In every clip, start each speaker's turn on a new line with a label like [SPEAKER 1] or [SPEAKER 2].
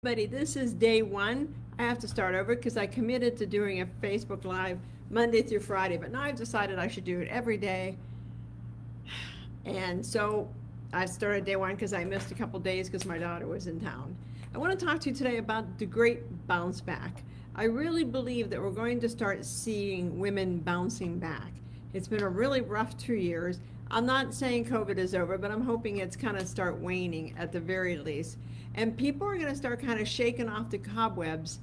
[SPEAKER 1] Buddy, this is day one. I have to start over because I committed to doing a Facebook Live Monday through Friday, but now I've decided I should do it every day. And so I started day one because I missed a couple days because my daughter was in town. I want to talk to you today about the great bounce back. I really believe that we're going to start seeing women bouncing back. It's been a really rough 2 years. I'm not saying COVID is over, but I'm hoping it's kind of start waning at the very least. And people are going to start kind of shaking off the cobwebs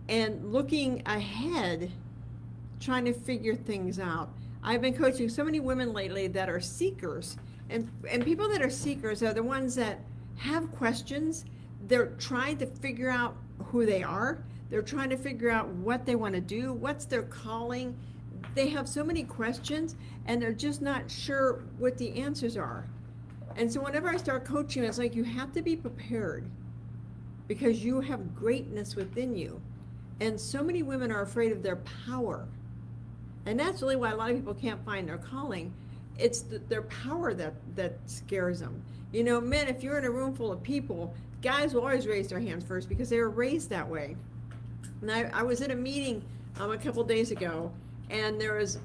[SPEAKER 1] and looking ahead, trying to figure things out. I've been coaching so many women lately that are seekers, and people that are seekers are the ones that have questions. They're trying to figure out who they are. They're trying to figure out what they want to do, what's their calling. They have so many questions and they're just not sure what the answers are. And so whenever I start coaching, it's like you have to be prepared because you have greatness within you. And so many women are afraid of their power. And that's really why a lot of people can't find their calling. It's their power that scares them. You know, men, if you're in a room full of people, guys will always raise their hands first because they were raised that way. And I was at a meeting a couple days ago, and there was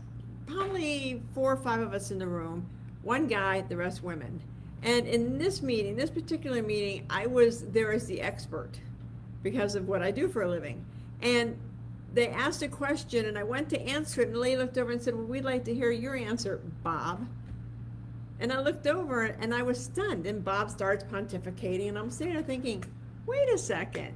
[SPEAKER 1] probably 4 or 5 of us in the room, one guy, the rest women. And in this meeting, this particular meeting, I was there as the expert because of what I do for a living. And they asked a question and I went to answer it, and the lady looked over and said, well, we'd like to hear your answer, Bob. And I looked over and I was stunned, and Bob starts pontificating, and I'm sitting there thinking, wait a second.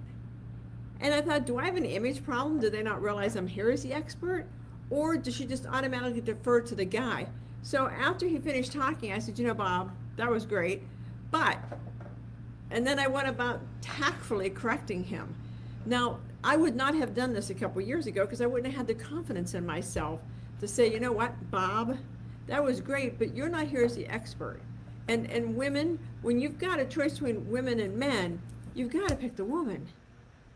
[SPEAKER 1] And I thought, do I have an image problem? Do they not realize I'm here as the expert? Or does she just automatically defer to the guy? So after he finished talking, I said, you know, Bob, that was great, but, and then I went about tactfully correcting him. Now, I would not have done this a couple years ago because I wouldn't have had the confidence in myself to say, you know what, Bob, that was great, but you're not here as the expert. And women, when you've got a choice between women and men, you've got to pick the woman.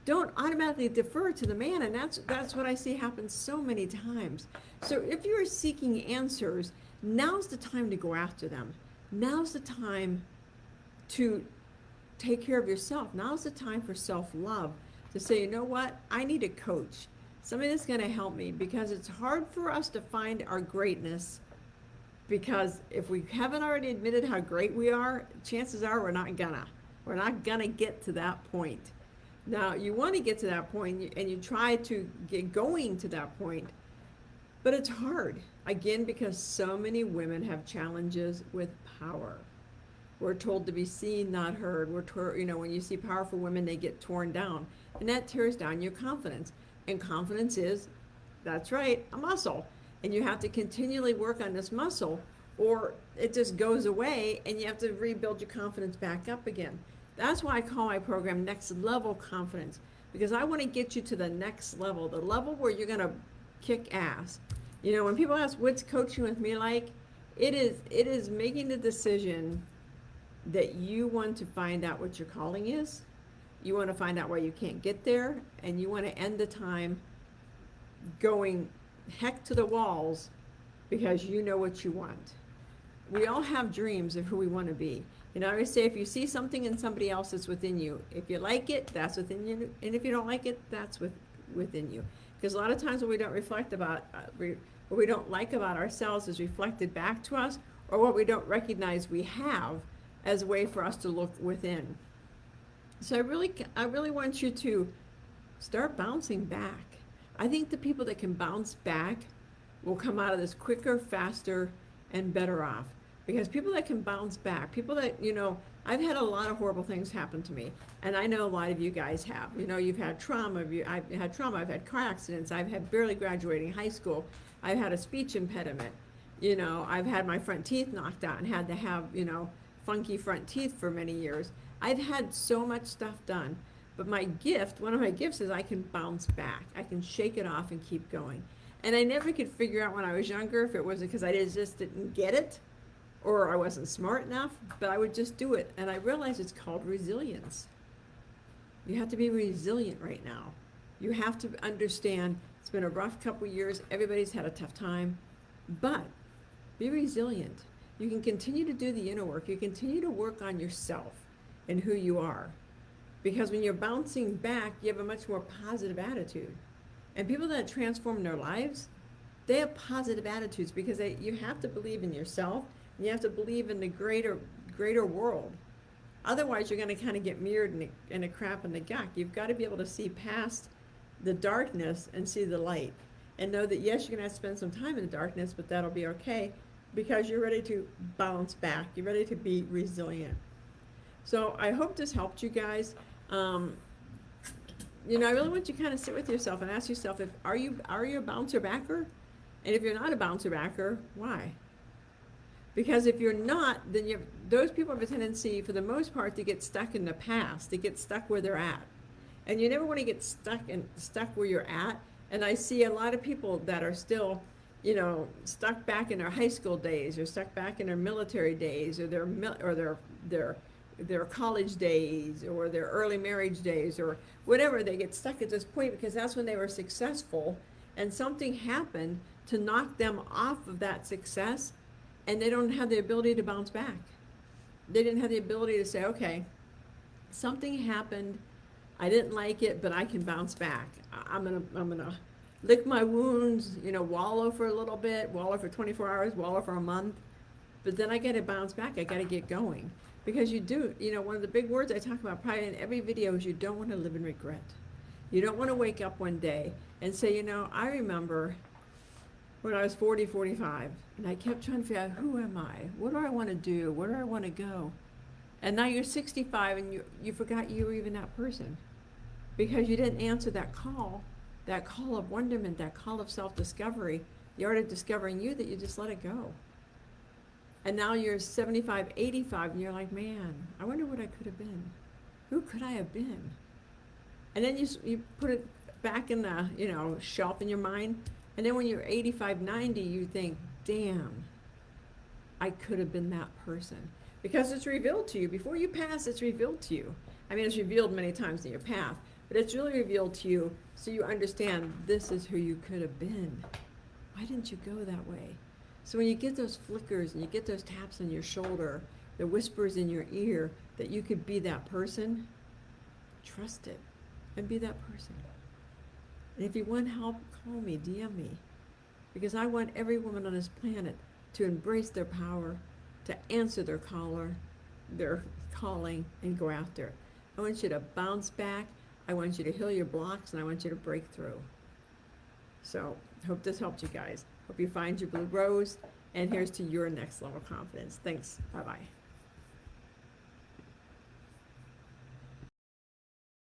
[SPEAKER 1] Don't automatically defer to the man, and that's what I see happen so many times. So if you're seeking answers, now's the time to go after them. Now's the time to take care of yourself. Now's the time for self-love, to say, you know what, I need a coach, somebody that's going to help me, because it's hard for us to find our greatness, because if we haven't already admitted how great we are, chances are we're not gonna get to that point. Now, you want to get to that point, and you try to get going to that point, but it's hard, again, because so many women have challenges with power. We're told to be seen, not heard. When you see powerful women, they get torn down, and that tears down your confidence. And confidence is, that's right, a muscle. And you have to continually work on this muscle, or it just goes away, and you have to rebuild your confidence back up again. That's why I call my program Next Level Confidence, because I want to get you to the next level, the level where you're going to kick ass. You know, when people ask, what's coaching with me like? It is making the decision that you want to find out what your calling is. You want to find out why you can't get there, and you want to end the time going heck to the walls because you know what you want. We all have dreams of who we want to be. You know, I always say, if you see something in somebody else, it's within you. If you like it, that's within you. And if you don't like it, that's within you. Because a lot of times what we don't reflect about, what we don't like about ourselves is reflected back to us, or what we don't recognize we have as a way for us to look within. So I really want you to start bouncing back. I think the people that can bounce back will come out of this quicker, faster, and better off. Because people that can bounce back, people that, I've had a lot of horrible things happen to me, and I know a lot of you guys have. You've had trauma, I've had car accidents, I've had barely graduating high school, I've had a speech impediment, I've had my front teeth knocked out and had to have, funky front teeth for many years. I've had so much stuff done, but one of my gifts is I can bounce back. I can shake it off and keep going. And I never could figure out when I was younger if it was because I just didn't get it, or I wasn't smart enough, but I would just do it. And I realized it's called resilience. You have to be resilient right now. You have to understand it's been a rough couple years. Everybody's had a tough time, but be resilient. You can continue to do the inner work. You continue to work on yourself and who you are. Because when you're bouncing back, you have a much more positive attitude. And people that transform their lives, they have positive attitudes because you have to believe in yourself, and you have to believe in the greater world. Otherwise, you're going to kind of get mirrored in a crap in the gunk. You've got to be able to see past the darkness and see the light. And know that, yes, you're going to have to spend some time in the darkness, but that'll be okay because you're ready to bounce back. You're ready to be resilient. So I hope this helped you guys. You know, I really want you to kind of sit with yourself and ask yourself, are you a bouncer backer? And if you're not a bouncer backer, why? Because if you're not, then those people have a tendency, for the most part, to get stuck in the past, to get stuck where they're at. And you never want to get stuck where you're at. And I see a lot of people that are still, you know, stuck back in their high school days, or stuck back in their military days, or their college days, or their early marriage days, or whatever. They get stuck at this point because that's when they were successful, and something happened to knock them off of that success, and they don't have the ability to bounce back. They didn't have the ability to say, okay, something happened, I didn't like it, but I can bounce back. I'm gonna lick my wounds, you know, wallow for a little bit, wallow for 24 hours, wallow for a month, but then I gotta bounce back, I gotta get going. Because you know, one of the big words I talk about probably in every video is you don't want to live in regret. You don't want to wake up one day and say, you know, I remember when I was 40, 45, and I kept trying to figure out, who am I? What do I want to do? Where do I want to go? And now you're 65 and you forgot you were even that person because you didn't answer that call of wonderment, that call of self-discovery, the art of discovering you, that you just let it go. And now you're 75, 85, and you're like, man, I wonder what I could have been. Who could I have been? And then you put it back in the, you know, shelf in your mind. And then when you're 85, 90, you think, damn, I could have been that person. Because it's revealed to you. Before you pass, it's revealed to you. I mean, it's revealed many times in your path, but it's really revealed to you so you understand this is who you could have been. Why didn't you go that way? So when you get those flickers and you get those taps on your shoulder, the whispers in your ear that you could be that person, trust it and be that person. And if you want help, call me, DM me. Because I want every woman on this planet to embrace their power, to answer their calling, and go after it. I want you to bounce back. I want you to heal your blocks, and I want you to break through. So, hope this helped you guys. Hope you find your blue rose, and here's to your next level confidence. Thanks. Bye-bye.